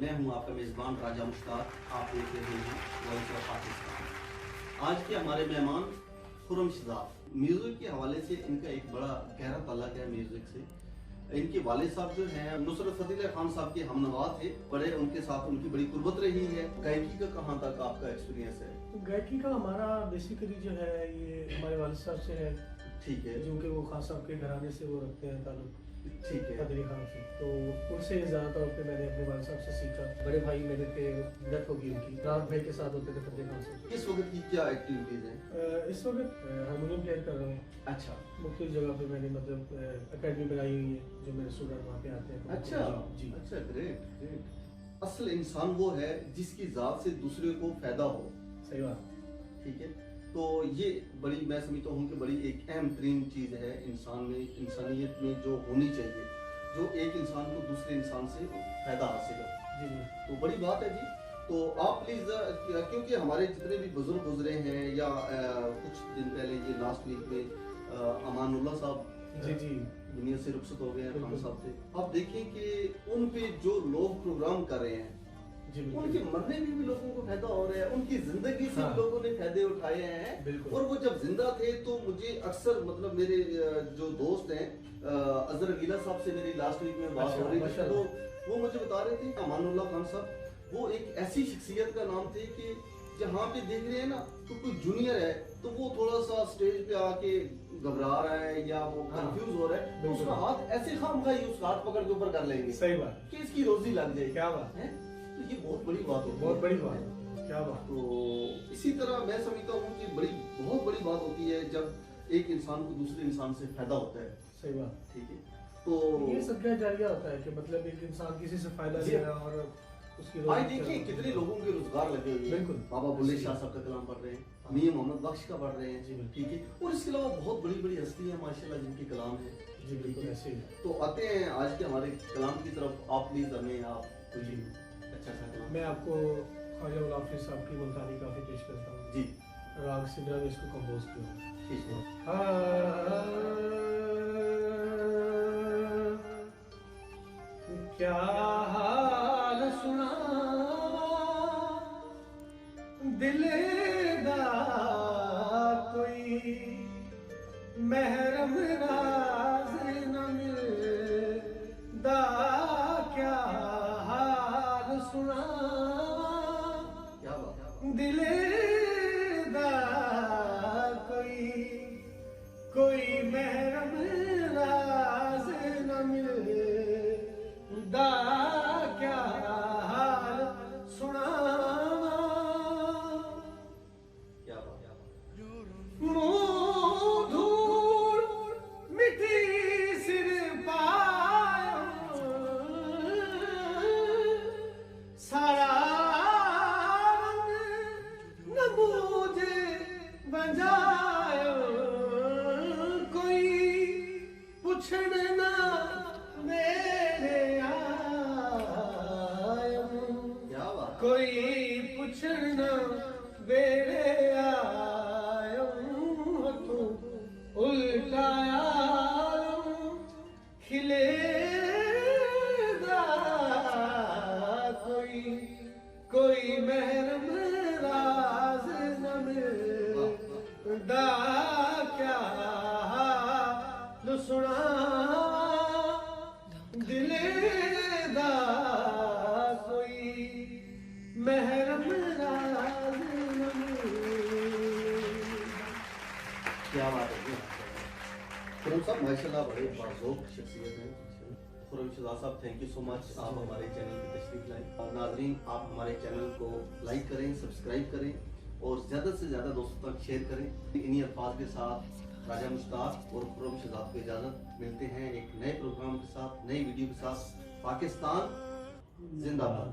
मैं हूं आपका मेज़बान राजा मुश्ताक। आप देख रहे हैं वॉइस ऑफ पाकिस्तान। आज के हमारे मेहमान खुर्रम शहजाद। म्यूज़िक के हवाले से इनका एक बड़ा गहरा ताल्लुक है म्यूज़िक से। इनके वालिद साहब जो हैं नुसरत फतेह अली खान साहब के हमनवा थे, बड़े उनके साथ उनकी बड़ी कुर्बत रही है। गायकी का कहाँ तक आपका एक्सपीरियंस है? गायकी का हमारा बेसिकली जो है ये हमारे वालिद साहब से है। ठीक है, जो कि वो खान साहब के घराने से वो रखते हैं ताल्लुक। ठीक है। फतेह अली खान से, तो उनसे ज़्यादा तौर पे मैंने अपने वालिद साहब से सीखा। बड़े भाई मेरे थे, डेथ हो गई उनकी, राज भाई के साथ होते थे फतेह खान से। इस वक्त की क्या एक्टिविटीज हैं? इस वक्त हारमोनियम प्ले कर रहा हूँ। अच्छा, मुख्तलिफ जगह पे मैंने मतलब अकेडमी बनाई हुई है, जो मेरे स्टूडेंट वहाँ पे आते हैं। अच्छा जी, अच्छा, ग्रेट ग्रेट। असल इंसान वो है जिसकी जात से दूसरे को फायदा हो। सही बात। ठीक है, तो ये बड़ी मैं समझता हूँ कि बड़ी एक अहम तरीन चीज़ है इंसान में, इंसानियत में जो होनी चाहिए, जो एक इंसान को दूसरे इंसान से फायदा हासिल हो। जी, तो बड़ी बात है जी। तो आप प्लीज़, क्योंकि हमारे जितने भी बुजुर्ग गुजरे हैं या कुछ दिन पहले ये लास्ट वीक में अमानुल्लाह साहब जी, जी, दुनिया से रुखसत हो गए हैं, खान बिल्कुल। साहब से। आप देखें कि उन पे जो लोग प्रोग्राम कर रहे हैं, जी, बिल्कुल। उनके मरने में भी लोगों को फायदा हो रहा है, उनकी जिंदगी से हाँ। भी लोगों ने फायदे उठाए हैं। बिल्कुल। और वो जब जिंदा थे तो मुझे अक्सर मतलब मेरे जो दोस्त हैं, अजहर गीला साहब से मेरी लास्ट वीक में बात हो रही थी, तो वो मुझे बता रहे थे अमानुल्लाह खान साहब वो एक ऐसी शख्सियत का नाम थे कि जहाँ पे देख रहे हैं ना तो कोई जूनियर है तो वो थोड़ा सा स्टेज पे आके घबरा रहा है या वो कंफ्यूज हो रहा है, तो उसका हाथ ऐसे खामखाई उसका हाथ पकड़ के ऊपर कर लेंगे। सही बात। कि इसकी रोजी लग जाए। क्या बात है, तो ये बहुत बड़ी बात होती है। बहुत बड़ी बात है। क्या बात। तो इसी तरह मैं समझता हूँ कि बहुत बड़ी बात होती है जब एक इंसान को दूसरे इंसान से फायदा होता है। सही बात। ठीक है, तो ये सदका जारिया होता है कि मतलब एक इंसान किसी से फायदा ले रहा है और उसकी भाई देखिए कितने लोगों के रोजगार लगे हुए हैं। बिल्कुल। बाबा बुल्ले शाह साहब का कलाम पढ़ रहे हैं, मियां मोहम्मद बख्श का पढ़ रहे जी, हैं। बिल्कुल। ठीक है, और इसके अलावा बहुत बड़ी बड़ी हस्ती है माशाल्लाह जिनके कलाम है। जी, बिल्कुल ऐसे ही। तो आते हैं आज के हमारे कलाम की तरफ। आप प्लीज हमें आप जी, अच्छा सा कलाम। मैं आपको ख्वाजा गुलाम फरीद साहब की मुल्तानी काफी पेश करता हूँ। जी राग सिदरा में इसको कंपोज किया। ठीक है। क्या हाल सुना दिल दा कोई महरम राज न मिलदा, क्या हाल सुना क्या बात। दिल दा कोई महरम राज न मिलदा, क्या हाल सुना क्या बात। मुँह धूल मिट्टी सिर पायो, सारा रंग न मुझे बंजायो, कोई पुछण ना मेरे आयो, क्या बात। कोई पुछण ना मेरे आयो, तू उल्टाया खिले कोई महरम राज न मिलदा, क्या हाल सुना दिल दा कोई महरम राज न मिलदा। क्या बात है। खुर्रम साहब माशाल्लाह बड़े बाज़ौक़ शख्सियत हैं। खुर्रम शहजाद साहब थैंक यू सो मच, आप हमारे चैनल पे तशरीफ लाए। और नाज़रीन आप हमारे चैनल को लाइक करें, सब्सक्राइब करें और ज़्यादा से ज़्यादा दोस्तों तक शेयर करें। इन्हीं अल्फाज के साथ राजा मुश्ताक और खुर्रम शहजाद को इजाज़त। मिलते हैं एक नए प्रोग्राम के साथ, नई वीडियो के साथ। पाकिस्तान जिंदाबाद।